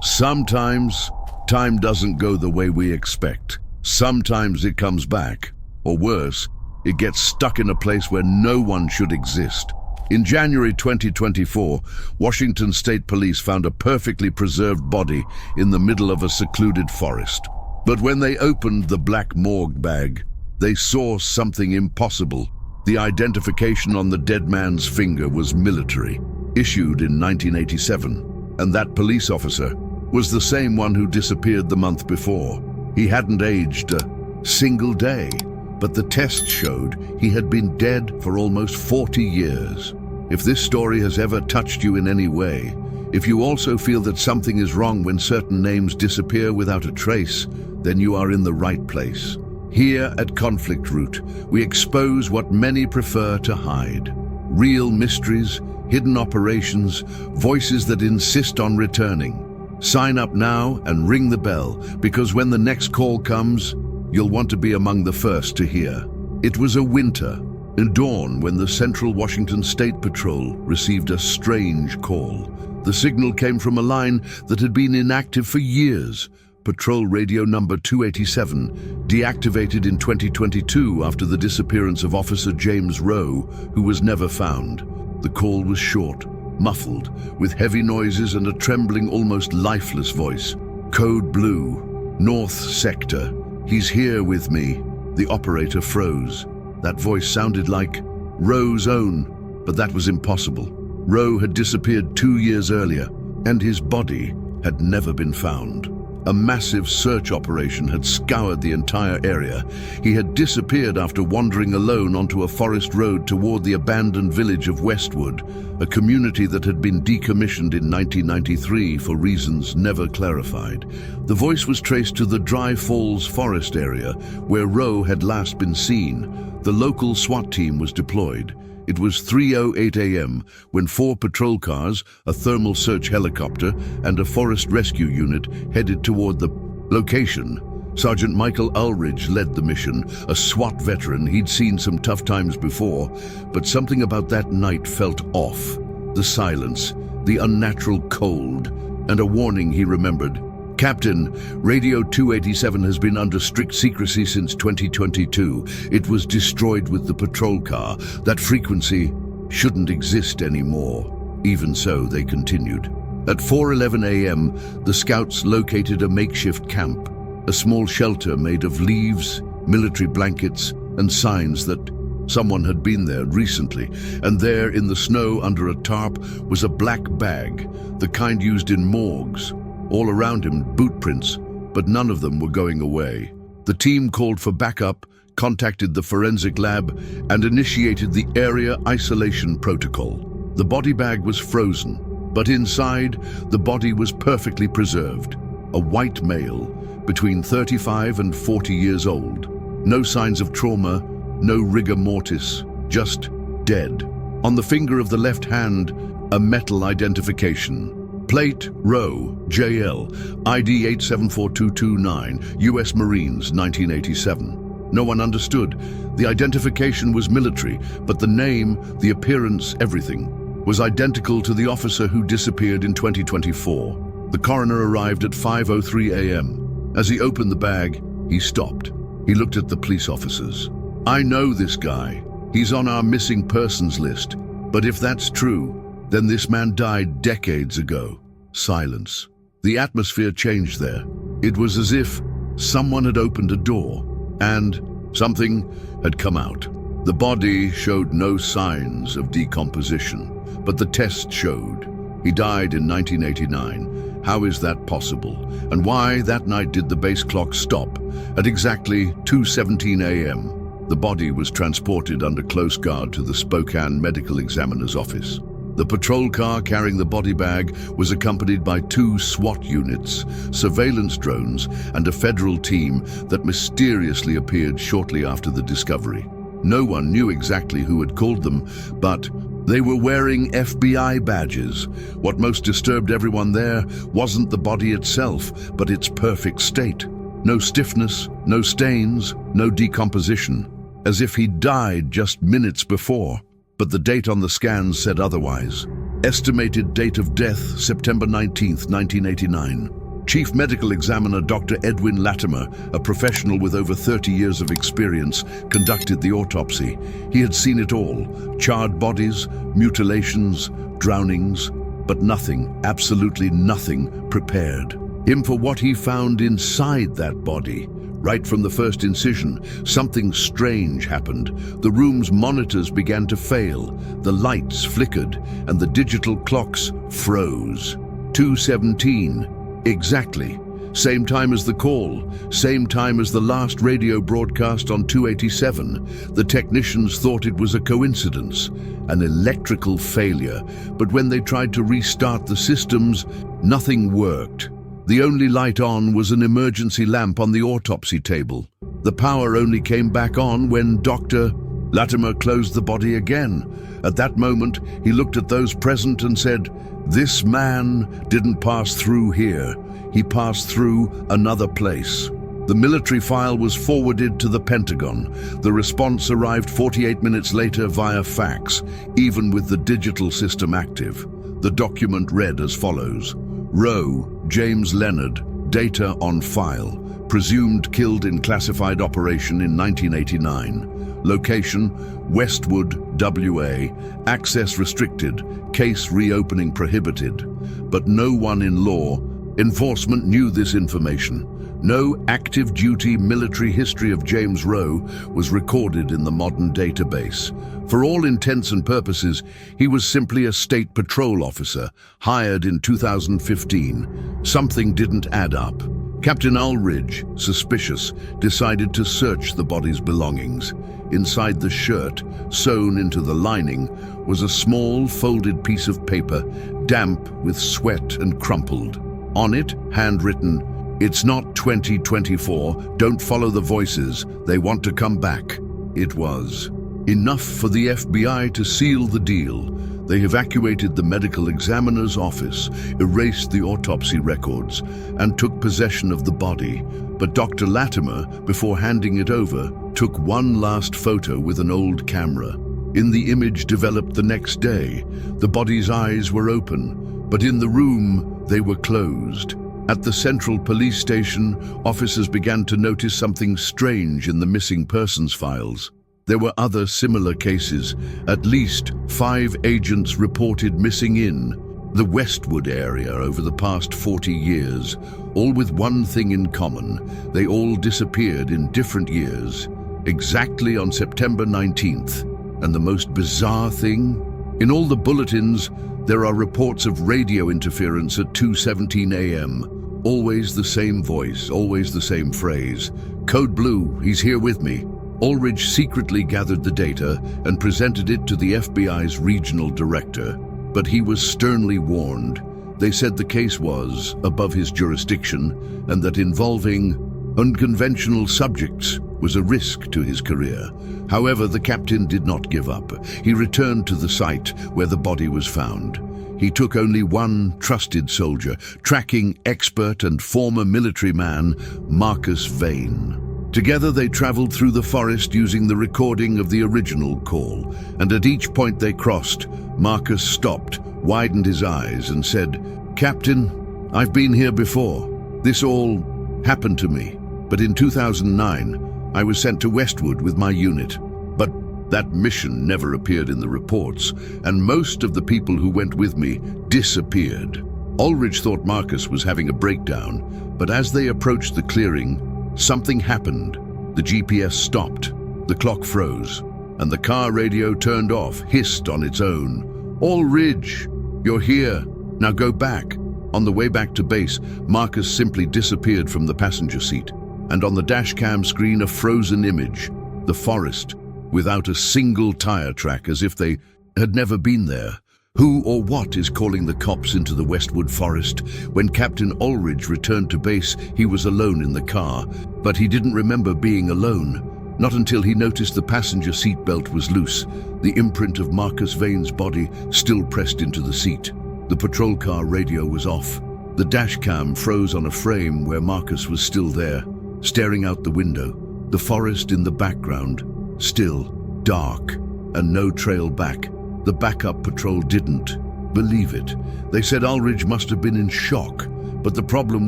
Sometimes, time doesn't go the way we expect. Sometimes it comes back. Or worse, it gets stuck in a place where no one should exist. In January 2024, Washington State Police found a perfectly preserved body in the middle of a secluded forest. But when they opened the black morgue bag, they saw something impossible. The identification on the dead man's finger was military, issued in 1987, and that police officer was the same one who disappeared the month before. He hadn't aged a single day, but the test showed he had been dead for almost 40 years. If this story has ever touched you in any way, if you also feel that something is wrong when certain names disappear without a trace, then you are in the right place. Here at Conflict Route, we expose what many prefer to hide. Real mysteries, hidden operations, voices that insist on returning. Sign up now and ring the bell, because when the next call comes, you'll want to be among the first to hear. It was a winter and dawn when the Central Washington State Patrol received a strange call. The signal came from a line that had been inactive for years. Patrol radio number 287, deactivated in 2022 after the disappearance of Officer James Rowe, who was never found. The call was short, muffled, with heavy noises and a trembling, almost lifeless voice. Code Blue, North Sector. He's here with me. The operator froze. That voice sounded like Rowe's own, but that was impossible. Rowe had disappeared 2 years earlier, and his body had never been found. A massive search operation had scoured the entire area. He had disappeared after wandering alone onto a forest road toward the abandoned village of Westwood, a community that had been decommissioned in 1993 for reasons never clarified. The voice was traced to the Dry Falls forest area, where Rowe had last been seen. The local SWAT team was deployed. It was 3:08 a.m. when 4 patrol cars, a thermal search helicopter, and a forest rescue unit headed toward the location. Sergeant Michael Ulrich led the mission, a SWAT veteran. He'd seen some tough times before, but something about that night felt off. The silence, the unnatural cold, and a warning he remembered. Captain, Radio 287 has been under strict secrecy since 2022. It was destroyed with the patrol car. That frequency shouldn't exist anymore. Even so, they continued. At 4:11 a.m., the scouts located a makeshift camp, a small shelter made of leaves, military blankets, and signs that someone had been there recently. And there, in the snow under a tarp, was a black bag, the kind used in morgues. All around him, boot prints, but none of them were going away. The team called for backup, contacted the forensic lab, and initiated the area isolation protocol. The body bag was frozen, but inside, the body was perfectly preserved. A white male, between 35 and 40 years old. No signs of trauma, no rigor mortis, just dead. On the finger of the left hand, a metal identification. Plate, Rowe, JL, ID 874229, U.S. Marines, 1987. No one understood. The identification was military, but the name, the appearance, everything, was identical to the officer who disappeared in 2024. The coroner arrived at 5:03 a.m. As he opened the bag, he stopped. He looked at the police officers. I know this guy. He's on our missing persons list. But if that's true, then this man died decades ago. Silence. The atmosphere changed there. It was as if someone had opened a door, and something had come out. The body showed no signs of decomposition, but the test showed. He died in 1989. How is that possible? And why that night did the base clock stop? At exactly 2:17 a.m., the body was transported under close guard to the Spokane Medical Examiner's office. The patrol car carrying the body bag was accompanied by 2 SWAT units, surveillance drones, and a federal team that mysteriously appeared shortly after the discovery. No one knew exactly who had called them, but they were wearing FBI badges. What most disturbed everyone there wasn't the body itself, but its perfect state. No stiffness, no stains, no decomposition, as if he'd died just minutes before. But the date on the scans said otherwise. Estimated date of death, September 19th, 1989. Chief Medical Examiner Dr. Edwin Latimer, a professional with over 30 years of experience, conducted the autopsy. He had seen it all: charred bodies, mutilations, drownings, but nothing, absolutely nothing, prepared him for what he found inside that body. Right from the first incision, something strange happened. The room's monitors began to fail, the lights flickered, and the digital clocks froze. 2:17. Exactly. Same time as the call, same time as the last radio broadcast on 287. The technicians thought it was a coincidence, an electrical failure, but when they tried to restart the systems, nothing worked. The only light on was an emergency lamp on the autopsy table. The power only came back on when Dr. Latimer closed the body again. At that moment, he looked at those present and said, "This man didn't pass through here. He passed through another place." The military file was forwarded to the Pentagon. The response arrived 48 minutes later via fax, even with the digital system active. The document read as follows: Rowe, James Leonard, data on file, presumed killed in classified operation in 1989. Location, Westwood, WA, access restricted, case reopening prohibited. But no one in law enforcement knew this information. No active duty military history of James Rowe was recorded in the modern database. For all intents and purposes, he was simply a state patrol officer, hired in 2015. Something didn't add up. Captain Ulrich, suspicious, decided to search the body's belongings. Inside the shirt, sewn into the lining, was a small folded piece of paper, damp with sweat and crumpled. On it, handwritten, "It's not 2024, don't follow the voices, they want to come back." It was enough for the FBI to seal the deal. They evacuated the medical examiner's office, erased the autopsy records, and took possession of the body. But Dr. Latimer, before handing it over, took one last photo with an old camera. In the image developed the next day, the body's eyes were open, but in the room, they were closed. At the central police station, officers began to notice something strange in the missing persons files. There were other similar cases. At least 5 agents reported missing in the Westwood area over the past 40 years, all with one thing in common: they all disappeared in different years, exactly on September 19th. And the most bizarre thing? In all the bulletins, there are reports of radio interference at 2:17 a.m. Always the same voice, always the same phrase. "Code Blue, he's here with me." Ulrich secretly gathered the data and presented it to the FBI's regional director, but he was sternly warned. They said the case was above his jurisdiction and that involving unconventional subjects was a risk to his career. However, the captain did not give up. He returned to the site where the body was found. He took only one trusted soldier, tracking expert and former military man, Marcus Vane. Together they traveled through the forest using the recording of the original call, and at each point they crossed, Marcus stopped, widened his eyes and said, "Captain, I've been here before. This all happened to me, but in 2009 I was sent to Westwood with my unit. But that mission never appeared in the reports, and most of the people who went with me disappeared." Ulrich thought Marcus was having a breakdown, but as they approached the clearing, something happened. The GPS stopped, the clock froze, and the car radio turned off, hissed on its own. "Ulrich, you're here. Now go back." On the way back to base, Marcus simply disappeared from the passenger seat, and on the dashcam screen a frozen image, the forest, without a single tire track, as if they had never been there. Who or what is calling the cops into the Westwood forest? When Captain Ulrich returned to base, he was alone in the car, but he didn't remember being alone. Not until he noticed the passenger seatbelt was loose, the imprint of Marcus Vane's body still pressed into the seat. The patrol car radio was off. The dashcam froze on a frame where Marcus was still there, staring out the window. The forest in the background, still, dark, and no trail back. The backup patrol didn't believe it. They said Ulrich must have been in shock, but the problem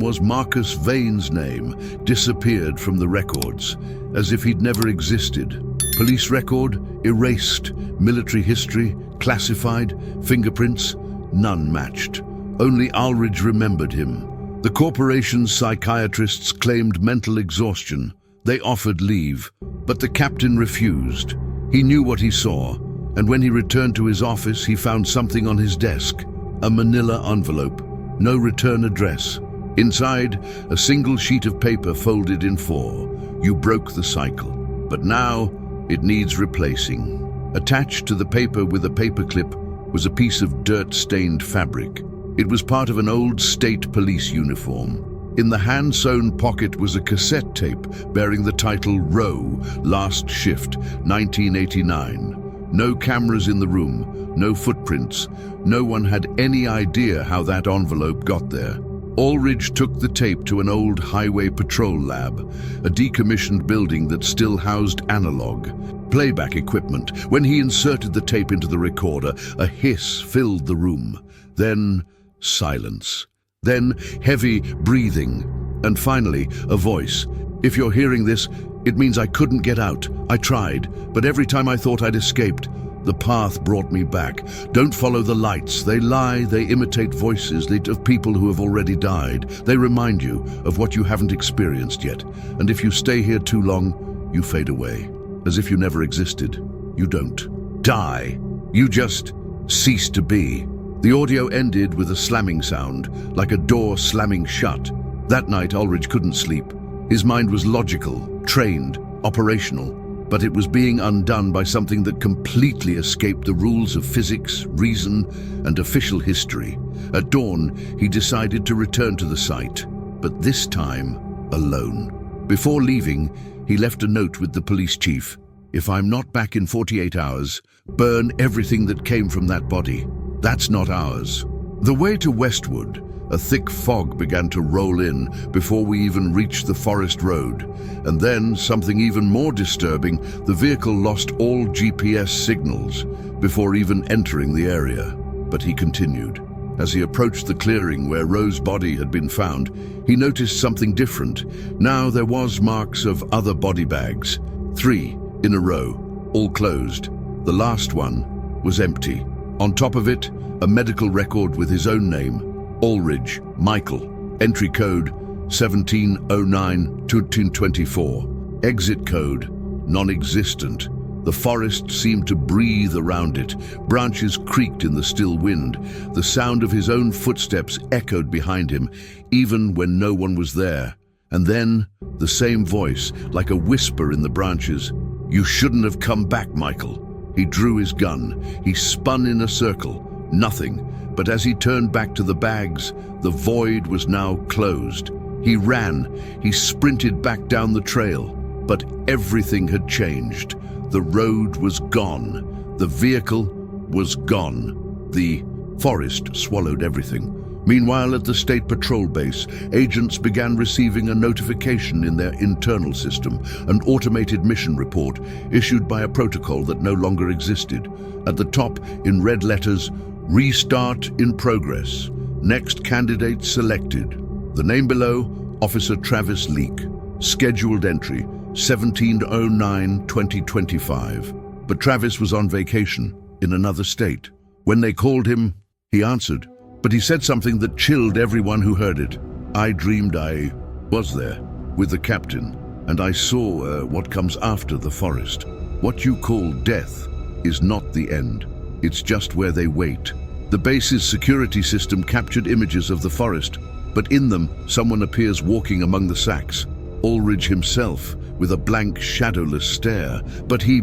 was Marcus Vane's name disappeared from the records, as if he'd never existed. Police record erased, military history classified, fingerprints none matched. Only Ulrich remembered him. The corporation's psychiatrists claimed mental exhaustion. They offered leave, but the captain refused. He knew what he saw, and when he returned to his office, he found something on his desk, a manila envelope, no return address. Inside, a single sheet of paper folded in four. You broke the cycle, but now it needs replacing. Attached to the paper with a paperclip was a piece of dirt-stained fabric. It was part of an old state police uniform. In the hand-sewn pocket was a cassette tape bearing the title Row, Last Shift, 1989. No cameras in the room, no footprints. No one had any idea how that envelope got there. Ulrich took the tape to an old highway patrol lab, a decommissioned building that still housed analog playback equipment. When he inserted the tape into the recorder, a hiss filled the room. Then silence. Then heavy breathing. And finally, a voice. If you're hearing this, it means I couldn't get out. I tried, but every time I thought I'd escaped, the path brought me back. Don't follow the lights. They lie, they imitate voices of people who have already died. They remind you of what you haven't experienced yet. And if you stay here too long, you fade away. As if you never existed. You don't die. You just cease to be. The audio ended with a slamming sound, like a door slamming shut. That night, Ulrich couldn't sleep. His mind was logical, trained, operational, but it was being undone by something that completely escaped the rules of physics, reason, and official history. At dawn, he decided to return to the site, but this time, alone. Before leaving, he left a note with the police chief. If I'm not back in 48 hours, burn everything that came from that body. That's not ours. The way to Westwood, a thick fog began to roll in before we even reached the forest road. And then, something even more disturbing, the vehicle lost all GPS signals before even entering the area. But he continued. As he approached the clearing where Rose's body had been found, he noticed something different. Now there was marks of other body bags. 3 in a row, all closed. The last one was empty. On top of it, a medical record with his own name, Ulrich Michael, entry code 1709-1324, exit code non-existent. The forest seemed to breathe around it. Branches creaked in the still wind. The sound of his own footsteps echoed behind him, even when no one was there. And then, the same voice, like a whisper in the branches. You shouldn't have come back, Michael. He drew his gun. He spun in a circle. Nothing. But as he turned back to the bags, the void was now closed. He ran. He sprinted back down the trail. But everything had changed. The road was gone. The vehicle was gone. The forest swallowed everything. Meanwhile, at the state patrol base, agents began receiving a notification in their internal system, an automated mission report issued by a protocol that no longer existed. At the top, in red letters, restart in progress. Next candidate selected. The name below, Officer Travis Leake. Scheduled entry, 1709-2025. But Travis was on vacation in another state. When they called him, he answered. But he said something that chilled everyone who heard it. I dreamed I was there with the captain, and I saw what comes after the forest. What you call death is not the end. It's just where they wait. The base's security system captured images of the forest, but in them, someone appears walking among the sacks. Ulrich himself, with a blank, shadowless stare, but he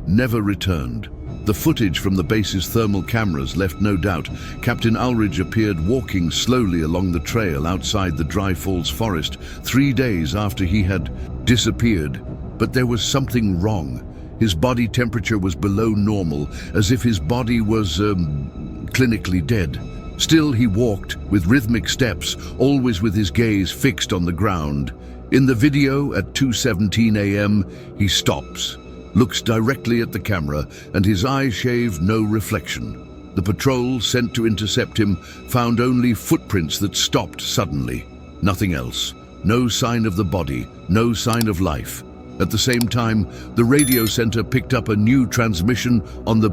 never returned. The footage from the base's thermal cameras left no doubt. Captain Ulrich appeared walking slowly along the trail outside the Dry Falls forest 3 days after he had disappeared. But there was something wrong. His body temperature was below normal, as if his body was, clinically dead. Still, he walked with rhythmic steps, always with his gaze fixed on the ground. In the video, at 2:17 a.m., he stops, looks directly at the camera, and his eyes shave no reflection. The patrol sent to intercept him found only footprints that stopped suddenly. Nothing else. No sign of the body, no sign of life. At the same time, the radio center picked up a new transmission on the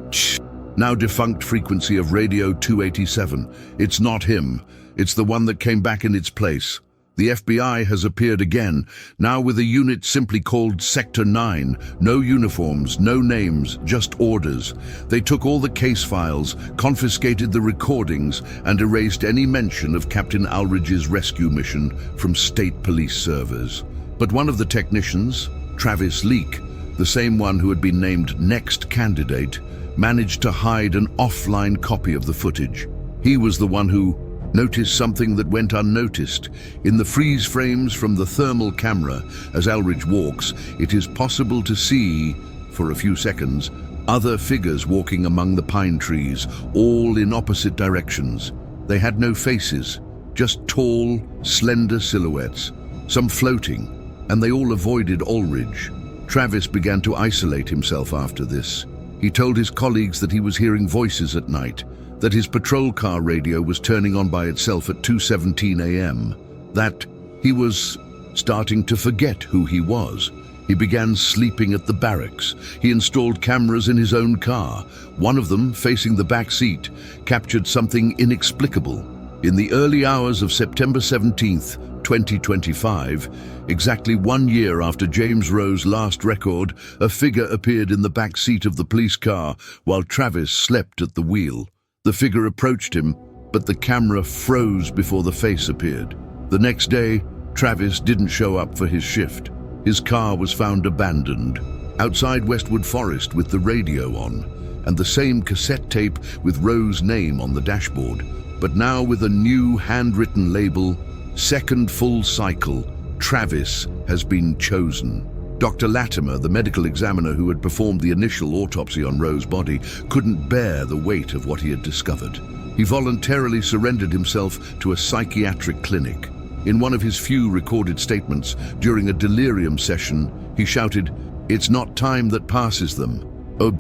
now defunct frequency of Radio 287. It's not him. It's the one that came back in its place. The FBI has appeared again, now with a unit simply called Sector 9. No uniforms, no names, just orders. They took all the case files, confiscated the recordings, and erased any mention of Captain Alridge's rescue mission from state police servers. But one of the technicians, Travis Leak, the same one who had been named next candidate, managed to hide an offline copy of the footage. He was the one who noticed something that went unnoticed. In the freeze frames from the thermal camera, as Alridge walks, it is possible to see, for a few seconds, other figures walking among the pine trees, all in opposite directions. They had no faces, just tall, slender silhouettes, some floating, and they all avoided Alridge. Travis began to isolate himself after this. He told his colleagues that he was hearing voices at night, that his patrol car radio was turning on by itself at 2:17 a.m., that he was starting to forget who he was. He began sleeping at the barracks. He installed cameras in his own car. One of them, facing the back seat, captured something inexplicable. In the early hours of September 17th, 2025, exactly 1 year after James Rowe's last record, a figure appeared in the back seat of the police car while Travis slept at the wheel. The figure approached him, but the camera froze before the face appeared. The next day, Travis didn't show up for his shift. His car was found abandoned, outside Westwood Forest with the radio on, and the same cassette tape with Rowe's name on the dashboard, but now with a new handwritten label, Second Full Cycle, Travis has been chosen. Dr. Latimer, the medical examiner who had performed the initial autopsy on Rowe's body, couldn't bear the weight of what he had discovered. He voluntarily surrendered himself to a psychiatric clinic. In one of his few recorded statements during a delirium session, he shouted, "It's not time that passes them. Oh,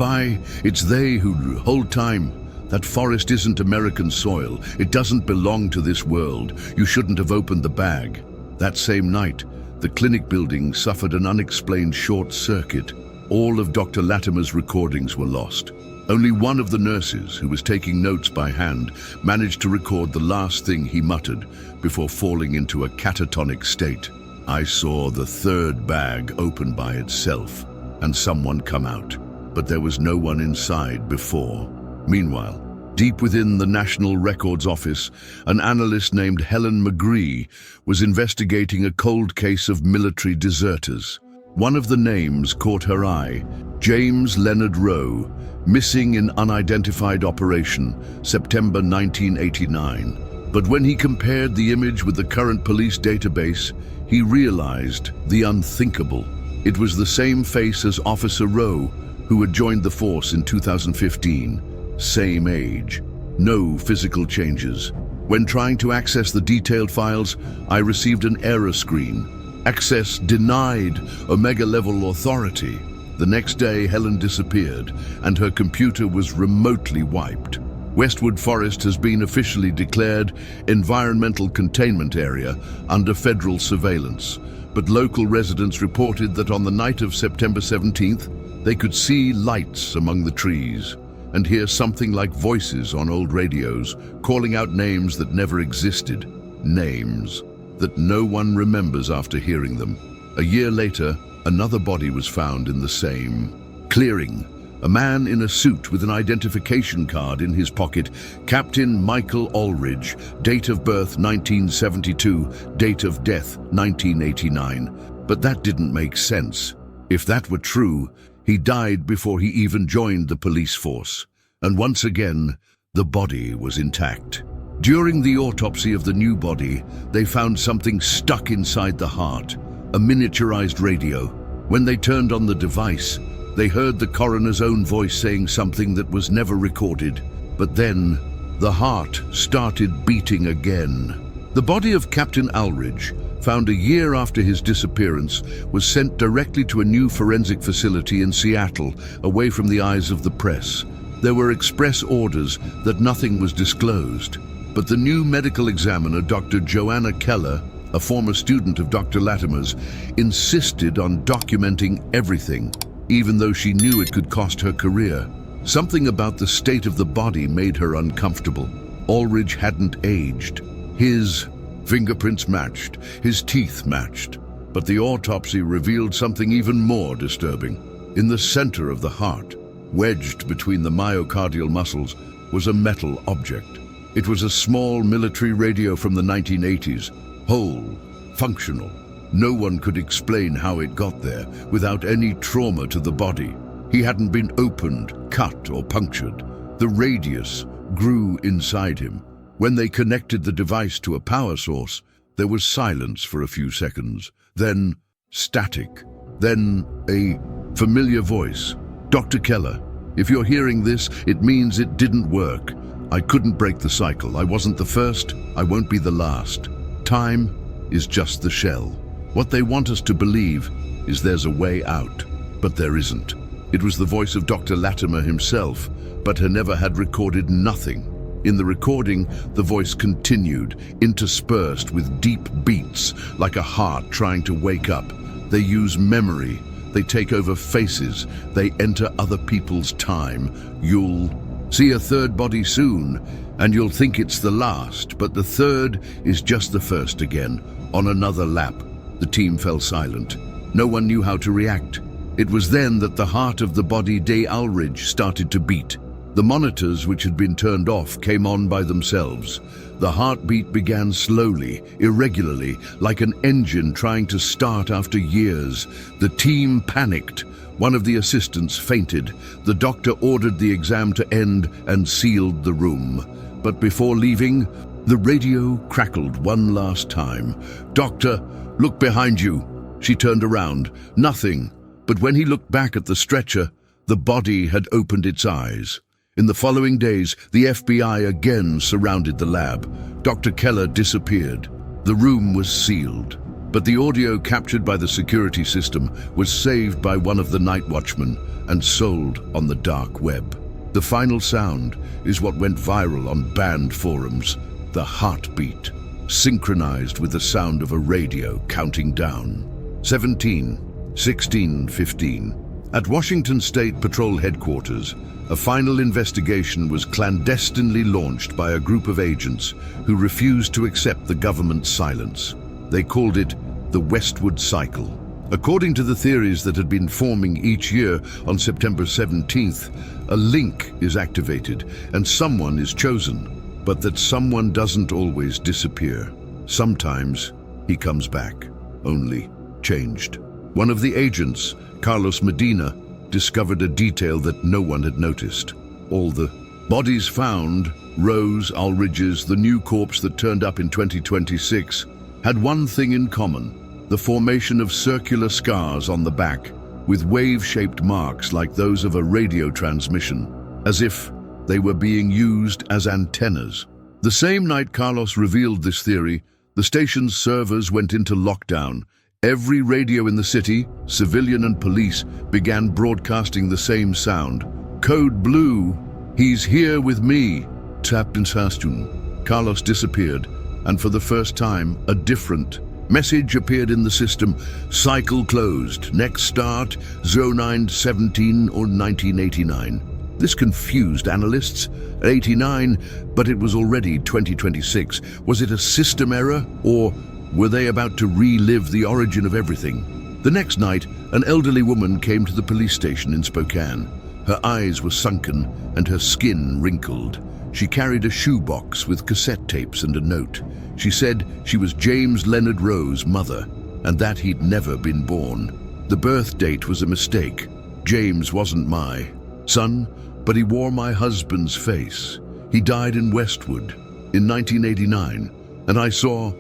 it's they who hold time. That forest isn't American soil. It doesn't belong to this world. You shouldn't have opened the bag." That same night, the clinic building suffered an unexplained short circuit. All of Dr. Latimer's recordings were lost. Only one of the nurses, who was taking notes by hand, managed to record the last thing he muttered before falling into a catatonic state. "I saw the third bag open by itself and someone come out, but there was no one inside before." Meanwhile, deep within the National Records Office, an analyst named Helen McGree was investigating a cold case of military deserters. One of the names caught her eye: James Leonard Rowe, missing in unidentified operation, September 1989. But when he compared the image with the current police database, he realized the unthinkable. It was the same face as Officer Rowe, who had joined the force in 2015. Same age. No physical changes. When trying to access the detailed files, I received an error screen. Access denied, Omega level authority. The next day, Helen disappeared, and her computer was remotely wiped. Westwood Forest has been officially declared Environmental Containment Area under federal surveillance, but local residents reported that on the night of September 17th, they could see lights among the trees and hear something like voices on old radios calling out names that never existed, names that no one remembers after hearing them. A year later, another body was found in the same clearing. A man in a suit with an identification card in his pocket, Captain Michael Alridge, date of birth 1972, date of death 1989. But that didn't make sense. If that were true, he died before he even joined the police force. And once again, the body was intact. During the autopsy of the new body, they found something stuck inside the heart, a miniaturized radio. When they turned on the device, they heard the coroner's own voice saying something that was never recorded. But then, the heart started beating again. The body of Captain Alridge, found a year after his disappearance, was sent directly to a new forensic facility in Seattle, away from the eyes of the press. There were express orders that nothing was disclosed. But the new medical examiner, Dr. Joanna Keller, a former student of Dr. Latimer's, insisted on documenting everything, even though she knew it could cost her career. Something about the state of the body made her uncomfortable. Ulrich hadn't aged. His fingerprints matched, his teeth matched. But the autopsy revealed something even more disturbing. In the center of the heart, wedged between the myocardial muscles, was a metal object. It was a small military radio from the 1980s, whole, functional. No one could explain how it got there without any trauma to the body. He hadn't been opened, cut, or punctured. The radius grew inside him. When they connected the device to a power source, there was silence for a few seconds, then static, then a familiar voice. Dr. Keller, if you're hearing this, it means it didn't work. I couldn't break the cycle. I wasn't the first. I won't be the last. Time is just the shell. What they want us to believe is there's a way out, but there isn't. It was the voice of Dr. Latimer himself, but Geneva had recorded nothing. In the recording, the voice continued, interspersed with deep beats, like a heart trying to wake up. They use memory. They take over faces. They enter other people's time. You'll see a third body soon, and you'll think it's the last, but the third is just the first again. On another lap, the team fell silent. No one knew how to react. It was then that the heart of the body de Ulrich started to beat. The monitors, which had been turned off, came on by themselves. The heartbeat began slowly, irregularly, like an engine trying to start after years. The team panicked. One of the assistants fainted. The doctor ordered the exam to end and sealed the room. But before leaving, the radio crackled one last time. "Doctor, look behind you." She turned around. Nothing. But when he looked back at the stretcher, the body had opened its eyes. In the following days, the FBI again surrounded the lab. Dr. Keller disappeared. The room was sealed, but the audio captured by the security system was saved by one of the night watchmen and sold on the dark web. The final sound is what went viral on banned forums, the heartbeat, synchronized with the sound of a radio counting down. 17, 16, 15. At Washington State Patrol Headquarters, a final investigation was clandestinely launched by a group of agents who refused to accept the government's silence. They called it the Westwood Cycle. According to the theories that had been forming each year, on September 17th, a link is activated and someone is chosen. But that someone doesn't always disappear. Sometimes he comes back, only changed. One of the agents, Carlos Medina, discovered a detail that no one had noticed. All the bodies found, Rose, Ulrich's, the new corpse that turned up in 2026, had one thing in common: the formation of circular scars on the back, with wave-shaped marks like those of a radio transmission, as if they were being used as antennas. The same night Carlos revealed this theory, the station's servers went into lockdown. Every radio in the city, civilian and police, began broadcasting the same sound. Code Blue, he's here with me. Tapped in Sastun. Carlos disappeared, and for the first time, a different message appeared in the system. Cycle closed. Next start, 0917 or 1989. This confused analysts. At 89, but it was already 2026. Was it a system error, or were they about to relive the origin of everything? The next night, an elderly woman came to the police station in Spokane. Her eyes were sunken and her skin wrinkled. She carried a shoebox with cassette tapes and a note. She said she was James Leonard Rowe's mother, and that he'd never been born. The birth date was a mistake. James wasn't my son, but he wore my husband's face. He died in Westwood in 1989, and I saw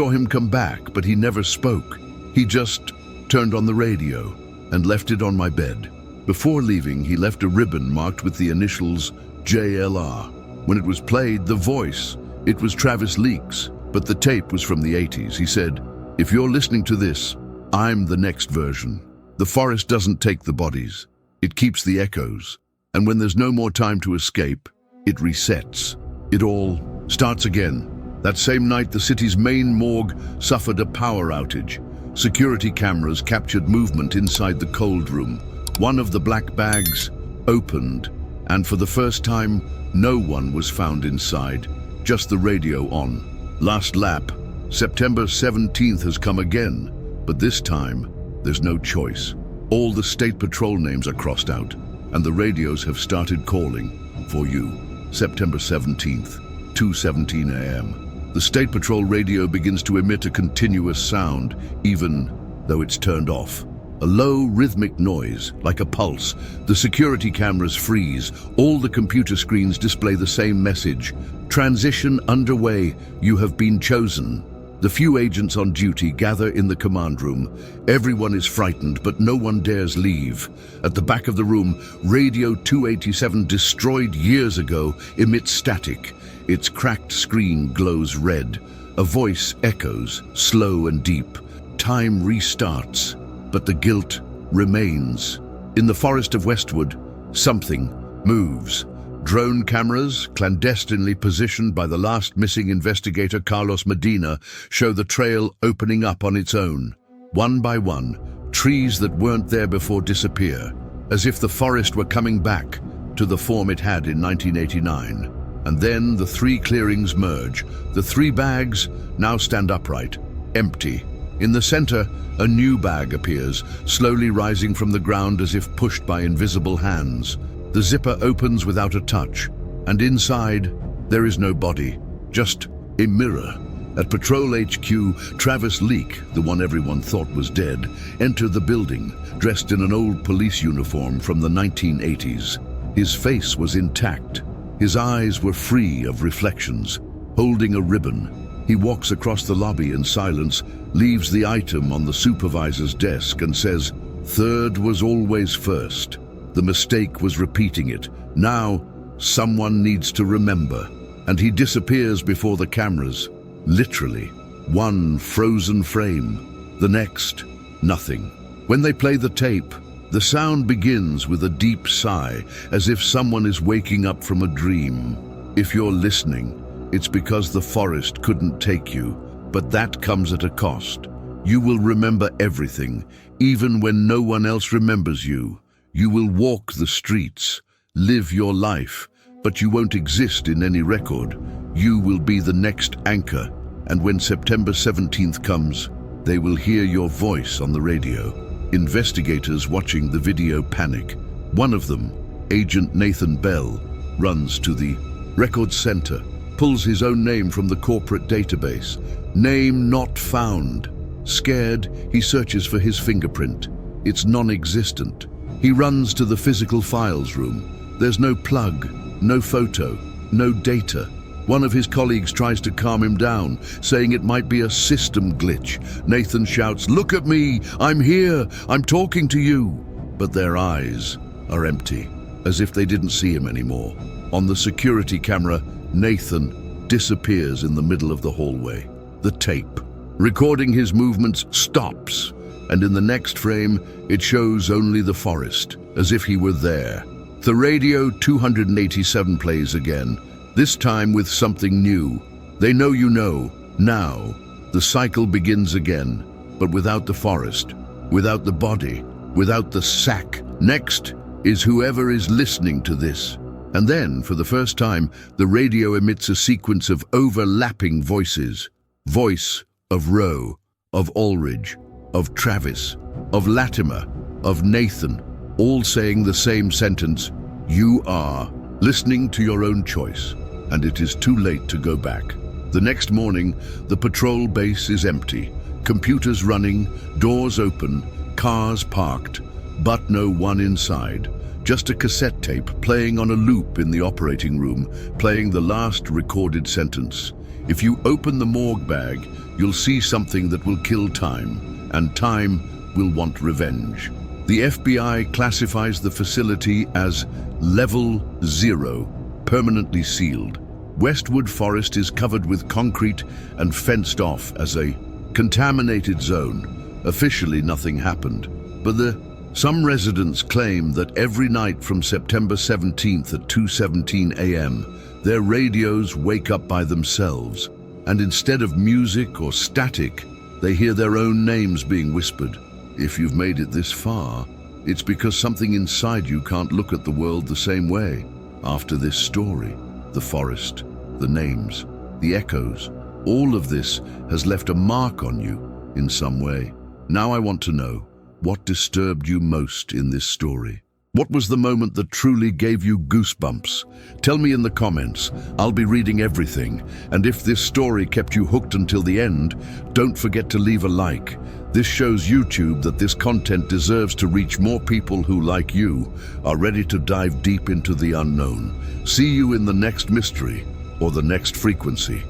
him come back, but he never spoke. He just turned on the radio and left it on my bed. Before leaving, he left a ribbon marked with the initials JLR. When it was played, the voice, it was Travis Leaks, but the tape was from the 80s. He said, "If you're listening to this, I'm the next version. The forest doesn't take the bodies. It keeps the echoes. And when there's no more time to escape, it resets. It all starts again. That same night, the city's main morgue suffered a power outage. Security cameras captured movement inside the cold room. One of the black bags opened, and for the first time, no one was found inside, just the radio on. Last lap. September 17th has come again, but this time, there's no choice. All the state patrol names are crossed out, and the radios have started calling for you. September 17th, 2:17 a.m. The State Patrol radio begins to emit a continuous sound, even though it's turned off. A low, rhythmic noise, like a pulse. The security cameras freeze. All the computer screens display the same message. Transition underway. You have been chosen. The few agents on duty gather in the command room. Everyone is frightened, but no one dares leave. At the back of the room, Radio 287, destroyed years ago, emits static. Its cracked screen glows red. A voice echoes, slow and deep. Time restarts, but the guilt remains. In the forest of Westwood, something moves. Drone cameras, clandestinely positioned by the last missing investigator Carlos Medina, show the trail opening up on its own. One by one, trees that weren't there before disappear, as if the forest were coming back to the form it had in 1989. And then the three clearings merge. The three bags now stand upright, empty. In the center, a new bag appears, slowly rising from the ground as if pushed by invisible hands. The zipper opens without a touch, and inside, there is no body, just a mirror. At Patrol HQ, Travis Leake, the one everyone thought was dead, entered the building, dressed in an old police uniform from the 1980s. His face was intact. His eyes were free of reflections. Holding a ribbon, he walks across the lobby in silence, leaves the item on the supervisor's desk and says, "Third was always first. The mistake was repeating it. Now, someone needs to remember." And he disappears before the cameras. Literally. One frozen frame. The next, nothing. When they play the tape, the sound begins with a deep sigh, as if someone is waking up from a dream. If you're listening, it's because the forest couldn't take you, but that comes at a cost. You will remember everything, even when no one else remembers you. You will walk the streets, live your life, but you won't exist in any record. You will be the next anchor, and when September 17th comes, they will hear your voice on the radio. Investigators watching the video panic. One of them, Agent Nathan Bell, runs to the record center, pulls his own name from the corporate database. Name not found. Scared, he searches for his fingerprint. It's non-existent. He runs to the physical files room. There's no plug, no photo, no data. One of his colleagues tries to calm him down, saying it might be a system glitch. Nathan shouts, "Look at me! I'm here! I'm talking to you!" But their eyes are empty, as if they didn't see him anymore. On the security camera, Nathan disappears in the middle of the hallway. The tape, recording his movements, stops, and in the next frame, it shows only the forest, as if he were there. The Radio 287 plays again, this time with something new. They know you know. Now, the cycle begins again, but without the forest, without the body, without the sack. Next is whoever is listening to this. And then, for the first time, the radio emits a sequence of overlapping voices. Voice of Rowe, of Ulrich, of Travis, of Latimer, of Nathan, all saying the same sentence, "You are listening to your own choice, and it is too late to go back." The next morning, the patrol base is empty. Computers running, doors open, cars parked, but no one inside. Just a cassette tape playing on a loop in the operating room, playing the last recorded sentence. If you open the morgue bag, you'll see something that will kill time, and time will want revenge. The FBI classifies the facility as Level 0, permanently sealed. Westwood Forest is covered with concrete and fenced off as a contaminated zone. Officially, nothing happened, but the Some residents claim that every night from September 17th at 2:17 a.m., their radios wake up by themselves, and instead of music or static, they hear their own names being whispered. If you've made it this far, it's because something inside you can't look at the world the same way. After this story, the forest, the names, the echoes, all of this has left a mark on you in some way. Now I want to know, what disturbed you most in this story? What was the moment that truly gave you goosebumps? Tell me in the comments. I'll be reading everything. And if this story kept you hooked until the end, don't forget to leave a like. This shows YouTube that this content deserves to reach more people who, like you, are ready to dive deep into the unknown. See you in the next mystery or the next frequency.